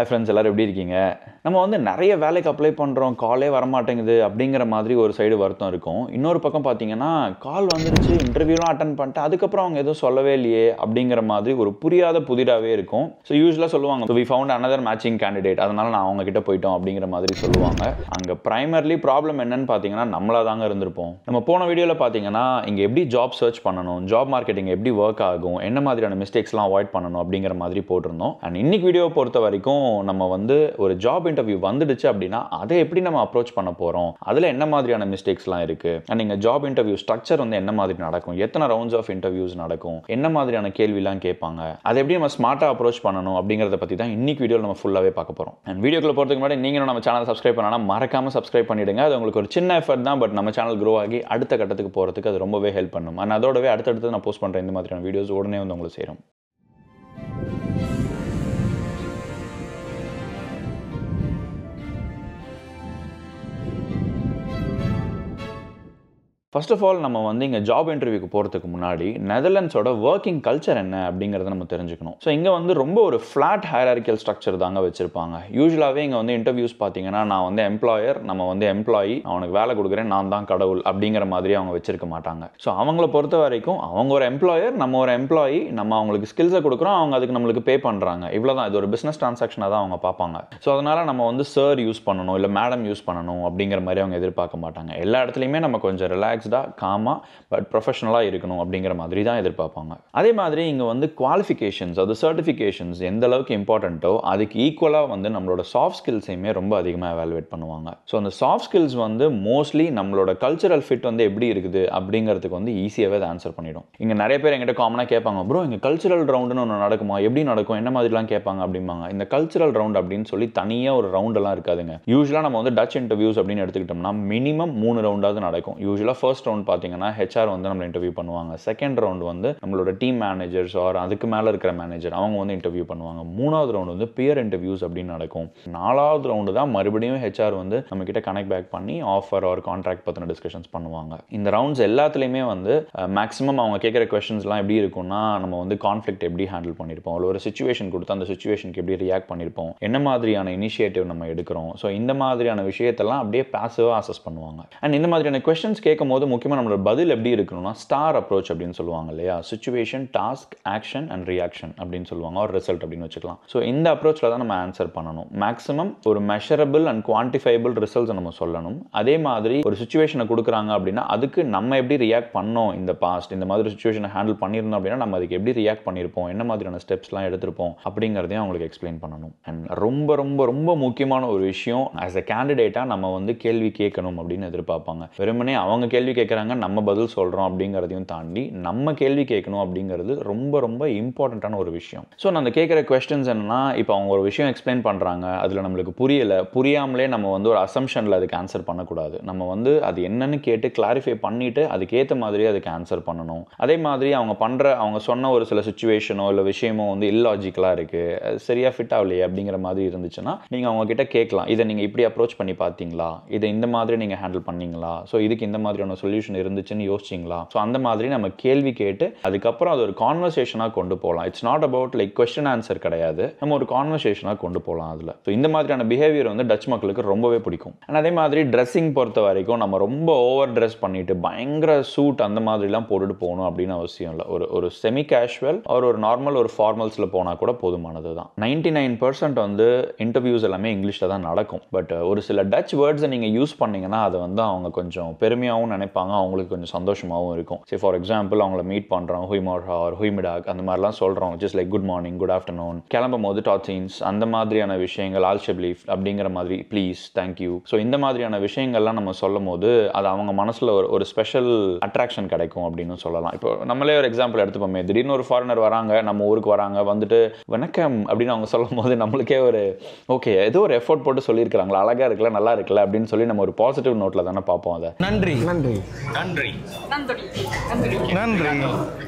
Hi friends, எல்லோரும் எப்படி இருக்கீங்க? நம்ம வந்து நிறைய வேலைக்கு அப்ளை பண்ணுறோம், காலே வரமாட்டேங்குது அப்படிங்கிற மாதிரி ஒரு சைடு வருத்தம் இருக்கும். இன்னொரு பக்கம் பார்த்தீங்கன்னா, கால் வந்துருச்சு, இன்டர்வியூலாம் அட்டன் பண்ணிட்டு அதுக்கப்புறம் அவங்க எதுவும் சொல்லவே இல்லையே அப்படிங்கிற மாதிரி ஒரு புரியாத புதிராகவே இருக்கும். ஸோ யூஸ்வலாக சொல்லுவாங்க, we found another matching candidate, அதனால நான் அவங்க கிட்ட போயிட்டோம் அப்படிங்கிற மாதிரி சொல்லுவாங்க. அங்கே ப்ரைமர்லி ப்ராப்ளம் என்னன்னு பார்த்தீங்கன்னா, நம்மளாக தாங்க இருந்திருப்போம். நம்ம போன வீடியோவில் பார்த்தீங்கன்னா, இங்கே எப்படி ஜாப் சர்ச் பண்ணணும், ஜாப் மார்க்கெட்டிங் எப்படி ஒர்க் ஆகும், என்ன மாதிரியான மிஸ்டேக்ஸ்லாம் அவாய்ட் பண்ணணும் அப்படிங்கிற மாதிரி போட்டிருந்தோம். அண்ட் இன்னைக்கு வீடியோவை பொறுத்த வரைக்கும் நம்ம வந்து ஒரு ஜாப் இன்டர்வியூ வந்துடுச்சு அப்படின்னா அதை எப்படி நம்ம அப்ரோச் பண்ண போகிறோம், அதில் என்ன மாதிரியான மிஸ்டேக்ஸ்லாம் இருக்குது, அண்ட் நீங்கள் ஜாப் இன்டர்வியூ ஸ்ட்ரக்சர் வந்து என்ன மாதிரி நடக்கும், எத்தனை ரவுண்ட்ஸ் ஆஃப் இன்டர்வியூஸ் நடக்கும், என்ன மாதிரியான கேள்விலாம் கேட்பாங்க, அதை எப்படி நம்ம ஸ்மார்ட்டாக அப்ரோச் பண்ணணும் அப்படிங்கிறத பற்றி தான் இன்னைக்கு வீடியோவில் நம்ம ஃபுல்லாகவே பார்க்க போகிறோம். அண்ட் வீடியோக்குள்ள போகிறதுக்கு முன்னாடி நீங்களும் நம்ம சேனல் சப்ஸ்கிரைப் பண்ணலாம், மறக்காமல் சப்ஸ்கிரைப் பண்ணிவிடுங்க. அது உங்களுக்கு ஒரு சின்ன எஃபர்ட் தான், பட் நம்ம சேனல் க்ரோ ஆகி அடுத்த கட்டத்துக்கு போகிறதுக்கு அது ரொம்பவே ஹெல்ப் பண்ணும். அண்ட் அதோடவே அடுத்தடுத்து நான் போஸ்ட் பண்ணுற இந்த மாதிரியான வீடியோஸ் உடனே வந்து உங்களுக்கு சேரும். ஃபர்ஸ்ட் ஆஃப் ஆல் நம்ம வந்து இங்கே ஜாப் இன்டர்வியூக்கு போகிறதுக்கு முன்னாடி நெதர்லாண்ட்ஸோட ஒர்க்கிங் கல்ச்சர் என்ன அப்படிங்கிறத நம்ம தெரிஞ்சுக்கணும். ஸோ இங்கே வந்து ரொம்ப ஒரு ஃப்ளாட் ஹைரார்கிக்கல் ஸ்ட்ரக்சர் தாங்க வச்சிருப்பாங்க. யூஸ்வலாகவே இங்கே வந்து இன்டர்வியூஸ் பார்த்தீங்கன்னா, நான் வந்து எம்ப்ளாயர், நம்ம வந்து எம்ப்ளாயி, அவனுக்கு வேலை கொடுக்குறேன், நான் தான் கடவுள் அப்படிங்கிற மாதிரி அவங்க வச்சிருக்க மாட்டாங்க. ஸோ அவங்கள பொறுத்த வரைக்கும் அவங்க ஒரு எம்ப்ளாயர், நம்ம ஒரு எம்ப்ளாயி, நம்ம அவங்களுக்கு ஸ்கில்ஸை கொடுக்குறோம், அவங்க அதுக்கு நம்மளுக்கு பே பண்ணுறாங்க, இவ்வளோதான். இது ஒரு பிஸ்னஸ் டிரான்சாக்ஷனாக தான் அவங்க பார்ப்பாங்க. ஸோ அதனால் நம்ம வந்து சார் யூஸ் பண்ணணும், இல்லை மேடம் யூஸ் பண்ணணும் அப்படிங்கிற மாதிரி அவங்க எதிர்பார்க்க மாட்டாங்க. எல்லா இடத்துலையுமே நம்ம கொஞ்சம் ரிலாக்ஸ்டாக, காமா, பட் ப்ரொஃபஷனலாக இருக்கணும் அப்படிங்கிற மாதிரி தான் எதிர்பார்ப்பாங்க. அதே மாதிரி இங்கே வந்து குவாலிஃபிகேஷன்ஸ், அது சர்டிஃபிகேஷன்ஸ் எந்த அளவுக்கு இம்பார்ட்டண்ட்டோ அதுக்கு ஈக்குவலாக வந்து நம்மளோட சாஃப்ட் ஸ்கில்ஸையுமே ரொம்ப அதிகமாக எவாலுவேட் பண்ணுவாங்க. ஸோ அந்த சாஃப்ட் ஸ்கில்ஸ் வந்து மோஸ்ட்லி நம்மளோட கல்ச்சரல் ஃபிட் வந்து எப்படி இருக்குது அப்படிங்கிறதுக்கு வந்து ஈஸியாகவே அதை ஆன்சர் பண்ணிடும். இங்கே நிறைய பேர் எங்கிட்ட காமனாக கேட்பாங்க, ப்ரோ இங்கே கல்ச்சரல் ரவுண்டுன்னு ஒன்று நடக்குமா, எப்படி நடக்கும், என்ன மாதிரிலாம் கேட்பாங்க அப்படிம்பாங்க. இந்த கல்ச்சரல் ரவுண்ட் அப்படின்னு சொல்லி தனியாக ஒரு ரவுண்டெல்லாம் இருக்காதுங்க. யூஸ்வலாக நம்ம வந்து டச் இன்டர்வியூஸ் அப்படின்னு எடுத்துக்கிட்டோம்னா மினிமம் 3 ரவுண்டாவது நடக்கும். யூஸ்வலாக ஃபர்ஸ்ட் ரவுண்ட் பார்த்தீங்கன்னா ஹெச்ஆர் வந்து நம்ம இன்டர்வியூ பண்ணுவாங்க. செகண்ட் ரவுண்ட் வந்து நம்மளோட டீம் மேனேஜர்ஸ் ஆர் அதுக்கு மேலே இருக்கிற மேனேஜர் அவங்க வந்து இன்டர்வியூ பண்ணுவாங்க. 3வது ரவுண்ட் வந்து பியர் இன்டர்வியூஸ் அப்படின்னு நடக்கும். 4வது ரவுண்டு தான் மறுபடியும் ஹெச்ஆர் வந்து நம்ம கிட்ட கனெக்ட் பேக் பண்ணி ஆஃபர் ஆர் கான்ட்ராக்ட் பற்றின டிஸ்கஷன்ஸ் பண்ணுவாங்க. இந்த ரவுண்ட்ஸ் எல்லாத்துலேயுமே வந்து மேக்ஸிமம் அவங்க கேட்குற கொஸ்டின்ஸ்லாம் எப்படி இருக்கும்னா, நம்ம வந்து கான்ஃப்ளிக்ட் எப்படி ஹேண்டில் பண்ணியிருப்போம், ஒரு சுச்சுவேஷன் கொடுத்து அந்த சுச்சுவேஷனுக்கு எப்படி ரியாக்ட் பண்ணியிருப்போம், என்ன மாதிரியான இனிஷியேட்டிவ் நம்ம எடுக்கிறோம். ஸோ இந்த மாதிரியான விஷயத்தெல்லாம் அப்படியே பாசிவாக அசஸ் பண்ணுவாங்க. அண்ட் இந்த மாதிரியான கொஸ்டின்ஸ் கேட்கும் போது முக்கியமாக நம்மளோட பதில் எப்படி இருக்கணும்னா ஸ்டார் அப்ரோச் அப்படின்னு சொல்லுவாங்க இல்லையா, situation, task, action and reaction அப்படின்னு சொல்லுவாங்க, ஒரு ரிசல்ட் அப்படின்னு வச்சுக்கலாம். ஸோ இந்த அப்ரோச்சில் தான் நம்ம ஆன்சர் பண்ணணும். மேக்ஸிமம் ஒரு மெஷரபிள் அண்ட் குவான்டிஃபைபிள் ரிசல்ட்ஸ் நம்ம சொல்லணும். அதே மாதிரி ஒரு சுச்சுவேஷனை கொடுக்குறாங்க அப்படின்னா அதுக்கு நம்ம எப்படி ரியாக்ட் பண்ணோம், இந்த பாஸ்ட் இந்த மாதிரி சுச்சுவேஷனை ஹேண்டில் பண்ணியிருந்தோம் அப்படின்னா நம்ம அதுக்கு எப்படி ரியாக்ட் பண்ணியிருப்போம், என்ன மாதிரியான ஸ்டெப்ஸ்லாம் எடுத்திருப்போம் அப்படிங்கிறதையும் அவங்களுக்கு எக்ஸ்பிளைன் பண்ணணும். அண்ட் ரொம்ப ரொம்ப ரொம்ப முக்கியமான ஒரு விஷயம், ஆஸ் அ கேண்டிடேட்டாக நம்ம வந்து கேள்வி கேட்கணும் அப்படின்னு எதிர்பார்ப்பாங்க. வெறுமனே அவங்க கேள்வி கேட்குறாங்க, நம்ம பதில் சொல்கிறோம் அப்படிங்கிறதையும் தாண்டி நம்ம கேள்வி கேட்கணும் அப்படிங்கிறது ரொம்ப ரொம்ப இம்பார்ட்டண்ட்டான ஒரு விஷயம். ஸோ நான் அந்த கேட்குற கொஸ்டின்ஸ் என்னன்னா, இப்போ அவங்க ஒரு விஷயம் எக்ஸ்பிளைன் பண்ணுறாங்க, அதில் நம்மளுக்கு புரியாமலே நம்ம வந்து ஒரு அசம்ஷனில் அதுக்கு ஆன்சர் பண்ணக்கூடாது. நம்ம வந்து அது என்னன்னு கேட்டு கிளாரிஃபை பண்ணிவிட்டு அதுக்கேற்ற மாதிரி அதுக்கு ஆன்சர் பண்ணணும். அதே மாதிரி அவங்க சொன்ன ஒரு சில சுச்சுவேஷனோ இல்லை விஷயமோ வந்து இல்லாஜிக்கலாக இருக்குது, சரியாக ஃபிட் ஆகலையே அப்படிங்கிற மாதிரி இருந்துச்சுன்னா நீங்கள் அவங்க கிட்ட கேட்கலாம், இதை நீங்கள் இப்படி அப்ரோச் பண்ணி பார்த்தீங்களா, இதை இந்த மாதிரி நீங்கள் ஹேண்டில் பண்ணீங்களா, ஸோ இதுக்கு இந்த மாதிரியான சொல்யூஷன் இருந்துச்சுன்னு யோசிச்சிங்களா. ஸோ அந்த மாதிரி நம்ம கேள்வி கேட்டு அதுக்கப்புறம் அது ஒரு கான்வர்சேஷனாக கொண்டு போகலாம். It's not about like question answer கிடையாது, நம்ம ஒரு கான்வர்சேஷனாக கொண்டு போகலாம் அதில். ஸோ இந்த மாதிரியான பிஹேவியர் வந்து டச் மக்களுக்கு ரொம்பவே பிடிக்கும். அண்ட் அதே மாதிரி ட்ரெஸ்ஸிங் பொறுத்த வரைக்கும் நம்ம ரொம்ப ஓவர் ட்ரெஸ் பண்ணிட்டு பயங்கர சூட் அந்த மாதிரிலாம் போட்டுட்டு போகணும் அப்படின்னு அவசியம் இல்லை. ஒரு செமி கேஷுவல் ஒரு நார்மல் ஒரு ஃபார்மல்ஸில் போனால் கூட போதுமானது தான். 99% வந்து இன்டர்வியூஸ் எல்லாமே இங்கிலீஷில் தான் நடக்கும். பட் ஒரு சில டச் வேர்ட்ஸை நீங்கள் யூஸ் பண்ணிங்கன்னா அதை வந்து அவங்க கொஞ்சம் பெருமையாகவும் நினைப்பாங்க, அவங்களுக்கு கொஞ்சம் சந்தோஷமாகவும் இருக்கும். சரி, ஃபார் எக்ஸாம்பிள் அவங்கள மீட் பண்ணுறோம், ஹுய்மோர்ஹா ஆர் ஹுய்மிடாக் அந்த மாதிரிலாம் சொல்கிறோம், just like good morning, good afternoon, கிளம்பும் போது டாட்ஸீன்ஸ் அந்த மாதிரியான விஷயங்கள், ஆல்ஷெப்லீஃப் அப்படிங்கிற மாதிரி, ப்ளீஸ், தேங்க்யூ. ஸோ இந்த மாதிரியான விஷயங்கள்லாம் நம்ம சொல்லும் போது அது அவங்க மனசில் ஒரு ஸ்பெஷல் அட்ராக்ஷன் கிடைக்கும் அப்படின்னு சொல்லலாம். இப்போ நம்மளே ஒரு எக்ஸாம்பிள் எடுத்துப்போமே, திடீர்னு ஒரு ஃபாரினர் வராங்க, நம்ம ஊருக்கு வராங்க, வந்துட்டு வணக்கம் அப்படின்னு அவங்க சொல்லும் போது நம்மளுக்கே ஒரு ஓகே, ஏதோ ஒரு எஃபோர்ட் போட்டு சொல்லியிருக்கிறாங்களா, அழகாக இருக்குல்ல, நல்லா இருக்குல்ல அப்படின்னு சொல்லி நம்ம ஒரு பாசிட்டிவ் நோட்டில் தானே பார்ப்போம். அதை நன்றி நன்றி நன்றி. நன்றி. நன்றி.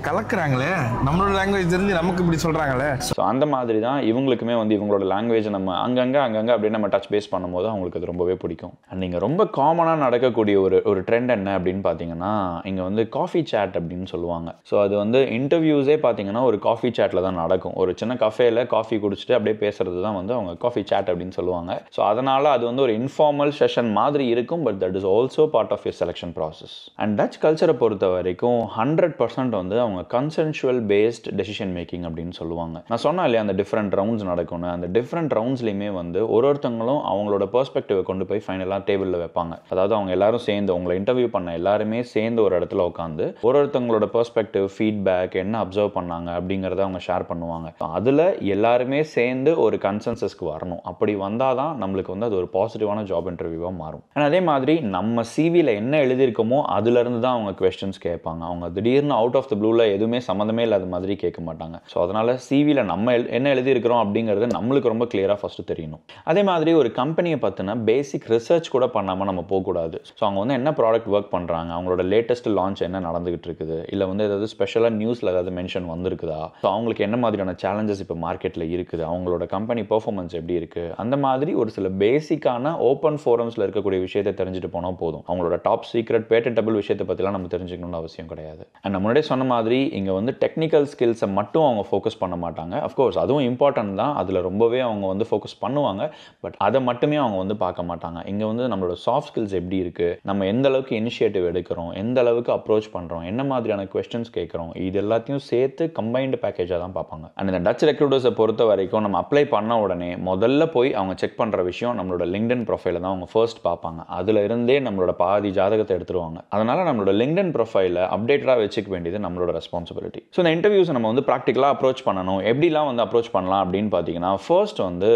கலக்குறாங்களே, நம்மளோட லாங்குவேஜ் தெரிஞ்சு நமக்கு இப்படி சொல்றாங்களே. ஸோ அந்த மாதிரி தான் இவங்களுக்குமே வந்து இவங்களோட லாங்குவேஜ் நம்ம அங்கங்கே அப்படியே நம்ம டச் பேஸ் பண்ணும்போது அவங்களுக்கு அது ரொம்பவே பிடிக்கும். அண்ட் நீங்கள் ரொம்ப காமனாக நடக்கக்கூடிய ஒரு ட்ரெண்ட் என்ன அப்படின்னு பார்த்தீங்கன்னா, இங்கே வந்து காஃபி சேட் அப்படின்னு சொல்லுவாங்க. ஸோ அது வந்து இன்டர்வியூஸே பார்த்தீங்கன்னா ஒரு காஃபி சேட்டில் தான் நடக்கும். ஒரு சின்ன கஃபேல காஃபி குடிச்சிட்டு அப்படியே பேசுறது தான் வந்து அவங்க காஃபி சேட் அப்படின்னு சொல்லுவாங்க. ஸோ அதனால் அது வந்து ஒரு இன்ஃபார்மல் செஷன் மாதிரி இருக்கும். But that is also part of your selection process. And Dutch கல்ச்சரை பொறுத்த வரைக்கும் 100% வந்து அவங்க கன்சென்சுவல் பேஸ்ட் டெசிஷன் மேக்கிங் அப்படின்னு சொல்லுவாங்க. நான் சொன்னேன் இல்லையா, அந்த டிஃப்ரெண்ட் ரவுண்ட்ஸ் நடக்கும்னு. அந்த டிஃப்ரெண்ட் ரவுண்ட்ஸ்லையுமே வந்து ஒருத்தங்களும் அவங்களோட பெர்ஸ்பெக்டிவை கொண்டு போய் ஃபைனலாக டேபிளில் வைப்பாங்க. அதாவது அவங்க எல்லாரும் சேர்ந்து, உங்களை இன்டர்வியூ பண்ண எல்லாருமே சேர்ந்து ஒரு இடத்துல உட்காந்து ஒருத்தங்களோட பெர்ஸ்பெக்டிவ், ஃபீட்பேக், என்ன அப்சர்வ் பண்ணாங்க அப்படிங்கிறத அவங்க ஷேர் பண்ணுவாங்க. அதில் எல்லாருமே சேர்ந்து ஒரு கன்சென்சஸ்க்கு வரணும். அப்படி வந்தால் தான் நம்மளுக்கு வந்து அது ஒரு பாசிட்டிவான ஜாப் இன்டர்வியூவாக மாறும். அண்ட் அதே மாதிரி நம்ம சிவியில் என்ன எழுதியிருக்கோமோ அதுலேருந்து தான் அவங்க கொஸ்டின்ஸ் கேட்பாங்க. அவங்க திடீர்னு அவுட் ஆஃப் த ப்ளூவில் எதுவுமே சம்மந்தமே இல்லாத மாதிரி கேட்க மாட்டாங்க. ஸோ அதனால் சிவியில் நம்ம என்ன எழுதியிருக்கிறோம் அப்படிங்கிறது நம்மளுக்கு ரொம்ப கிளியராக ஃபஸ்ட்டு தெரியணும். அதே மாதிரி ஒரு கம்பெனியை பற்றின பேசிக் ரிசர்ச் கூட பண்ணாமல் நம்ம போகக்கூடாது. ஸோ அவங்க வந்து என்ன ப்ராடக்ட் ஒர்க் பண்ணுறாங்க, அவங்களோட லேட்டஸ்ட் லான்ச் என்ன நடந்துகிட்டு இருக்குது, இல்லை வந்து ஏதாவது ஸ்பெஷலாக நியூஸில் ஏதாவது மென்ஷன் வந்திருக்குதா, ஸோ அவங்களுக்கு என்ன மாதிரியான சேலஞ்சஸ் இப்போ மார்க்கெட்டில் இருக்குது, அவங்களோட கம்பெனி பெர்ஃபார்மன்ஸ் எப்படி இருக்குது, அந்த மாதிரி ஒரு சில பேசிக்கான ஓப்பன் ஃபோரம்ஸில் இருக்கக்கூடிய விஷயத்தை தெரிஞ்சுட்டு போனால் போதும். அவங்களோட டாப் சீக்ரெட் பேட்டன்டபிள் விஷயத்தை பற்றிலாம் நம்ம தெரிஞ்சுக்கணும்னு அவசியம் கிடையாது. அண்ட் நம்ம முன்னாடியே சொன்ன மாதிரி இங்கே வந்து டெக்னிக்கல் ஸ்கில்ஸை மட்டும் அவங்க ஃபோக்கஸ் பண்ண மாட்டாங்க. அஃப்கோர்ஸ் அதுவும் இம்பார்ட்டன்ட் தான், அதில் ரொம்பவே அவங்க வந்து ஃபோக்கஸ் பண்ணுவாங்க. பட் அதை மட்டுமே அவங்க வந்து பார்க்க மாட்டாங்க. இங்கே வந்து நம்மளோட சாஃப்ட் ஸ்கில்ஸ் எப்படி இருக்குது, நம்ம எந்த அளவுக்கு இனிஷியேட்டிவ் எடுக்கிறோம், எந்த அளவுக்கு அப்ரோச் பண்ணுறோம், என்ன மாதிரியான கொஸ்டின்ஸ் கேட்குறோம், இது எல்லாத்தையும் சேர்த்து கம்பைன்டு பேக்கேஜாக தான் பார்ப்பாங்க. அண்ட் இந்த டச் ரெக்ரூட்டர்ஸை பொறுத்த வரைக்கும் நம்ம அப்ளை பண்ண உடனே முதல்ல போய் அவங்க செக் பண்ணுற விஷயம் நம்மளோட லிங்க்டின் ப்ரொஃபைலை தான் அவங்க ஃபர்ஸ்ட் பார்ப்பாங்க. அதில் இருந்தே நம்மளோட பாதி ஜாதகத்தை எடுத்துருவாங்க. அதனால் நம்மளோட லிங்க்டின் ப்ரொஃபைலை அப்டேட்டடாக வச்சுக்க வேண்டியது நம்மளோட ரெஸ்பான்சிபிலிட்டி. ஸோ இந்த இன்டர்வியூஸை நம்ம வந்து ப்ராக்டிக்கலாக அப்ரோச் பண்ணணும். எப்படிலாம் வந்து அப்ரோச் பண்ணலாம் அப்படின்னு பார்த்தீங்கன்னா, ஃபர்ஸ்ட் வந்து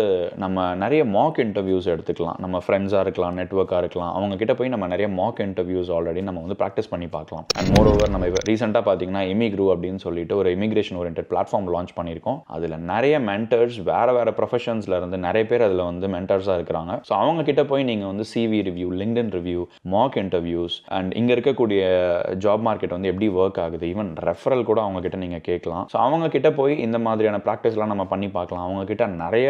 நம்ம நிறைய மாக் இன்டர்வியூஸ் எடுத்துக்கலாம். நம்ம ஃப்ரெண்ட்ஸாக இருக்கலாம், நெட்வொர்க்காக இருக்கலாம், அவங்க கிட்ட போய் நம்ம நிறைய மாக் இன்டர்வியூஸ் ஆல்ரெடி நம்ம வந்து ப்ராக்டிஸ் பண்ணி பார்க்கலாம். அண்ட் மோர் ஓவர் நம்ம ரீசெண்டாக பார்த்தீங்கன்னா இமிக்ரூ அப்படின்னு சொல்லிட்டு ஒரு இமிகிரேஷன் ஓரியன்டட் பிளாட்ஃபார்ம் லான்ச் பண்ணியிருக்கோம். அதில் நிறைய மென்டர்ஸ் வேறு ப்ரொஃபஷன்ஸில் இருந்து நிறைய பேர் அதில் வந்து மென்டர்ஸாக இருக்கிறாங்க. ஸோ அவங்க கிட்ட போய் நீங்கள் வந்து CV review, LinkedIn review, mock interviews and இங்கே இருக்கக்கூடிய ஜாப் மார்க்கெட் வந்து எப்படி ஒர்க் ஆகுது, ஈவன் ரெஃபரல் கூட அவங்க கிட்ட நீங்கள் கேட்கலாம். ஸோ அவங்க கிட்ட போய் இந்த மாதிரியான ப்ராக்டிஸ்லாம் நம்ம பண்ணி பார்க்கலாம். அவங்க கிட்ட நிறைய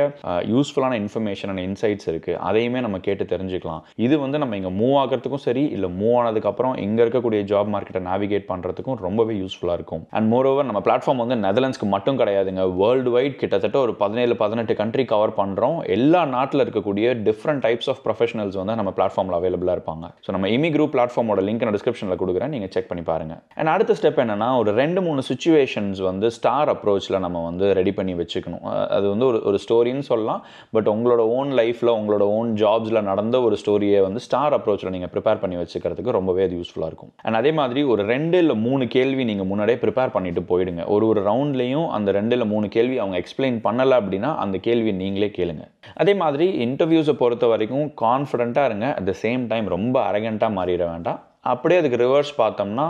யூஸ்ஃபுல்லான இன்ஃபர்மேஷன் அண்ட் இன்சைட்ஸ் இருக்குது, அதையுமே நம்ம கேட்டு தெரிஞ்சுக்கலாம். இது வந்து நம்ம இங்கே மூவ் ஆகிறதுக்கும் சரி, இல்லை மூவ் ஆனதுக்கப்புறம் இங்கே இருக்கக்கூடிய ஜாப் மார்க்கெட்டை நேவிகேட் பண்ணுறதுக்கும் ரொம்பவே யூஸ்ஃபுல்லாக இருக்கும். அண்ட் மோர் ஓவர் நம்ம பிளாட்ஃபார்ம் வந்து நெதர்லாண்ட்ஸ்க்கு மட்டும் கிடையாதுங்க, வேர்ல்டு வைட் கிட்டத்தட்ட ஒரு 17-18 கண்ட்ரி கவர் பண்ணுறோம். எல்லா நாட்டில் இருக்கக்கூடிய டிஃப்ரெண்ட் டைப்ஸ் ஆஃப் ப்ரொஃபஷனல்ஸ் வந்து நம்ம பிளாட்ஃபார்மில் அவைலபிளாக இருப்பாங்க. ஸோ நம்ம இமிக்ரூ பிளாட்ஃபார்மோட லிங்க் நான் டிஸ்கிரிப்ஷனில் கொடுக்குறேன், நீங்கள் செக் பண்ணி பாருங்கள். அண்ட் அடுத்த ஸ்டெப் என்னன்னா, ஒரு 2-3 சிச்சுவேஷன்ஸ் வந்து ஸ்டார் அப்ரோச்சில் நம்ம வந்து ரெடி பண்ணி வச்சுக்கணும். அது வந்து ஒரு ஸ்டோரின்னு சொல்லலாம். பட் உங்களோட ஓன் லைஃப்பில், உங்களோட ஓன் ஜாப்ஸில் நடந்த ஒரு ஸ்டோரியை வந்து ஸ்டார் அப்ரோச்சில் நீங்கள் ப்ரிப்பேர் பண்ணி வச்சுக்கிறதுக்கு ரொம்பவே அது யூஸ்ஃபுல்லாக இருக்கும். அண்ட் அதே மாதிரி ஒரு 2 இல்லை 3 கேள்வி நீங்கள் முன்னாடியே ப்ரிப்பேர் பண்ணிட்டு போயிடுங்க. ஒரு ரவுண்ட்லேயும் அந்த 2 இல்லை 3 கேள்வி அவங்க எக்ஸ்பிளைன் பண்ணலை அப்படின்னா அந்த கேள்வி நீங்களே கேளுங்க. அதே மாதிரி இன்டர்வியூஸை பொறுத்த வரைக்கும் கான்ஃபிடென்ட்டாக இருங்க. அட் த சேம் டைம் ரொம்ப அரகண்ட்டாக மாறிட வேண்டாம். அப்படியே அதுக்கு ரிவர்ஸ் பார்த்தோம்னா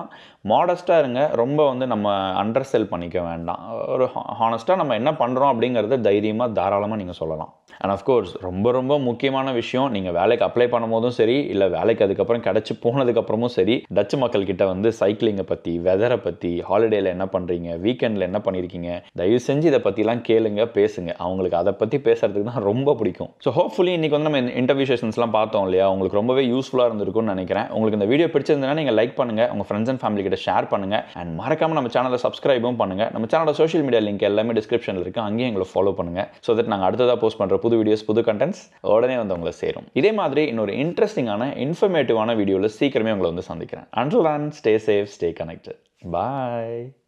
மாடஸ்ட்டாக இருங்க. ரொம்ப வந்து நம்ம அண்டர் செல் பண்ணிக்க வேண்டாம். ஒரு ஹானஸ்ட்டாக நம்ம என்ன பண்ணுறோம் அப்படிங்கிறத தைரியமாக தாராளமாக நீங்கள் சொல்லலாம். அண்ட் அஃப்கோர்ஸ் ரொம்ப ரொம்ப முக்கியமான விஷயம், நீங்கள் வேலைக்கு அப்ளை பண்ணும் போதும் சரி, இல்லை வேலைக்கு அதுக்கப்புறம் கிடச்சி போனதுக்கப்புறமும் சரி, டச்சு மக்கள்கிட்ட வந்து சைக்கிளிங்கை பற்றி, வெதரை பற்றி, ஹாலிடேயில் என்ன பண்ணுறீங்க, வீக்கெண்டில் என்ன பண்ணியிருக்கீங்க, தயவு செஞ்சு இதை பற்றிலாம் கேளுங்க, பேசுங்க. அவங்களுக்கு அதை பற்றி பேசுகிறதுக்கு தான் ரொம்ப பிடிக்கும். ஸோ ஹோப்ஃபுல்லி இன்றைக்கி வந்து நம்ம இன்டர்வியூ செஷன்ஸ்லாம் பார்த்தோம் இல்லையா, உங்களுக்கு ரொம்பவே யூஸ்ஃபுல்லாக இருந்திருக்கும்னு நினைக்கிறேன். உங்களுக்கு இந்த வீடியோ பிடிச்சிருந்ததுன்னா நீங்கள் லைக் பண்ணுங்கள், உங்கள் ஃப்ரெண்ட்ஸ் அண்ட் ஃபேமிலி கிட்ட ஷேர் பண்ணுங்கள். அண்ட் மறக்காமல் நம்ம சேனலை சப்ஸ்கிரைபும் பண்ணுங்கள். நம்ம சேனலோட சோஷியல் மீடியா லிங்க் எல்லாமே டிஸ்கிரிப்ஷனில் இருக்குது, அங்கேயும் எங்களை ஃபாலோ பண்ணுங்கள். ஸோ தட் நாங்கள் அடுத்ததாக போஸ்ட் பண்ணுற புது வீடியோஸ், புது கண்டென்ட்ஸ் உடனே வந்து உங்களை சேரும். இதே மாதிரி இன்னொரு இன்ட்ரெஸ்டிங்கான, இன்ஃபர்மேட்டிவான வீடியோவில் சீக்கிரமே உங்களை வந்து சந்திக்கிறேன். Until then, stay safe, stay connected. Bye.